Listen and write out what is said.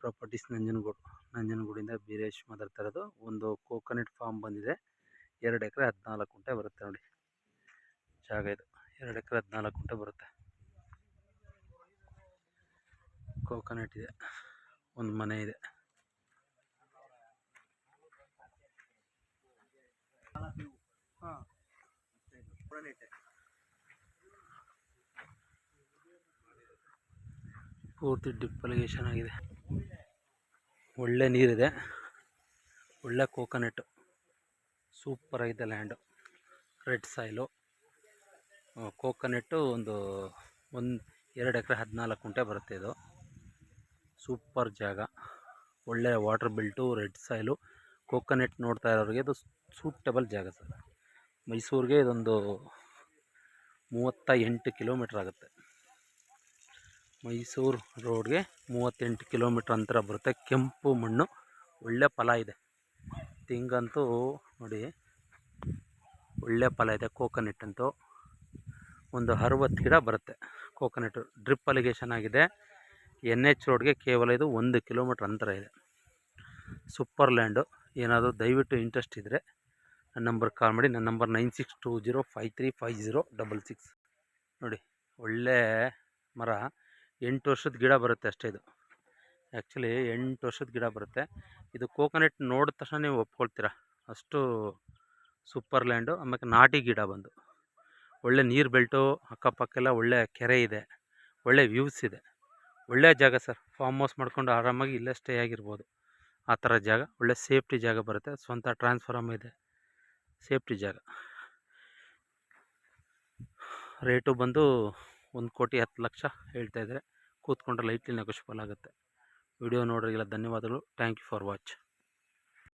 Properties ನಂಜನಗೂಡಿಂದ Beeresh ಮಾತಾಡ್ತಾ ಇರೋದು. ಒಂದು ಕೋಕೋನಟ್ ಫಾರ್ಮ್ ಬಂದಿದೆ. 2 ಎಕರೆ 14 ಗುಂಟೆ ಬರುತ್ತೆ ನೋಡಿ ಜಾಗ ಇದು. 2 ಎಕರೆ 14 ಗುಂಟೆ ಬರುತ್ತೆ. ಕೋಕೋನಟ್ ಇದೆ, ಒಂದು ಮನೆ ಇದೆ. ಪೂರ್ತಿ ಡ್ರಿಪ್ ಇರಿಗೇಷನ್ ಆಗಿದೆ. ಒಳ್ಳೆ ನೀರಿದೆ, ಒಳ್ಳೆ ಕೋಕೋನಟ್, ಸೂಪರ್ ಆಗಿದೆ ಲ್ಯಾಂಡು. ರೆಡ್ ಸಾಯಿಲು ಕೋಕೋನಟ್ಟು ಒಂದು 2 ಎಕರೆ 14 ಗುಂಟೆ ಬರುತ್ತೆ ಇದು. ಸೂಪರ್ ಜಾಗ, ಒಳ್ಳೆ water built, red soil, coconut ನೋಡ್ತಾ ಇರೋರಿಗೆ ಇದು ಸೂಟಬಲ್ ಜಾಗ ಸರ್. ಮೈಸೂರಿಗೆ ಇದೊಂದು 38 ಕಿಲೋಮೀಟ್ರ್ ಆಗುತ್ತೆ. ಮೈಸೂರು ರೋಡ್ಗೆ 38 ಕಿಲೋಮೀಟ್ರ್ ಅಂತರ ಬರುತ್ತೆ. ಕೆಂಪು ಮಣ್ಣು, ಒಳ್ಳೆ ಫಲ ಇದೆ. ತೆಂಗಂತೂ ನೋಡಿ ಒಳ್ಳೆ ಫಲ ಇದೆ. ಕೋಕೋನಟ್ ಅಂತೂ ಒಂದು 60 ಗಿಡ ಬರುತ್ತೆ. ಕೋಕೋನಟ್ಟು ಡ್ರಿಪ್ ಇರಿಗೇಷನ್ ಆಗಿದೆ. NH ರೋಡ್ಗೆ ಕೇವಲ ಇದು 1 ಕಿಲೋಮೀಟ್ರ್ ಅಂತರ ಇದೆ. Super land. ಏನಾದರೂ ದಯವಿಟ್ಟು ಇಂಟ್ರೆಸ್ಟ್ ಇದ್ದರೆ ನನ್ನ ನಂಬರ್ ಕಾಲ್ ಮಾಡಿ. ನನ್ನ ನಂಬರ್ 9620535066. ನೋಡಿ ಒಳ್ಳೆ ಮರ. 8 ವರ್ಷದ ಗಿಡ ಬರುತ್ತೆ ಅಷ್ಟೇ ಇದು. ಆ್ಯಕ್ಚುಲಿ 8 ವರ್ಷದ ಗಿಡ ಬರುತ್ತೆ ಇದು. ಕೋಕೋನಟ್ ನೋಡಿದ ತಕ್ಷಣ ನೀವು ಒಪ್ಕೊಳ್ತೀರಾ, ಅಷ್ಟು ಸೂಪರ್ ಲ್ಯಾಂಡು. ಆಮೇಲೆ ನಾಟಿ ಗಿಡ ಬಂದು ಒಳ್ಳೆ ನೀರು ಬೆಲ್ಟು, ಅಕ್ಕಪಕ್ಕೆಲ್ಲ ಒಳ್ಳೆ ಕೆರೆ ಇದೆ, ಒಳ್ಳೆ ವ್ಯೂಸ್ ಇದೆ. ಒಳ್ಳೆ ಜಾಗ ಸರ್. ಫಾರ್ಮ್ ಹೌಸ್ ಮಾಡ್ಕೊಂಡು ಆರಾಮಾಗಿ ಇಲ್ಲೇ ಸ್ಟೇ ಆಗಿರ್ಬೋದು. ಆ ಥರ ಜಾಗ, ಒಳ್ಳೆ ಸೇಫ್ಟಿ ಜಾಗ ಬರುತ್ತೆ. ಸ್ವಂತ ಟ್ರಾನ್ಸ್ಫಾರ್ಮ್ ಇದೆ, ಸೇಫ್ಟಿ ಜಾಗ. ರೇಟು ಬಂದು 1,10,00,000 ಹೇಳ್ತಾಯಿದ್ದಾರೆ. ಕೂತ್ಕೊಂಡ್ರೆ ಲೈಟ್ಲಿ ನೆಗೋಷಿಯಬಲ್ ಆಗುತ್ತೆ. ವಿಡಿಯೋ ನೋಡೋರಿಗೆಲ್ಲ ಧನ್ಯವಾದಗಳು. Thank you for watch.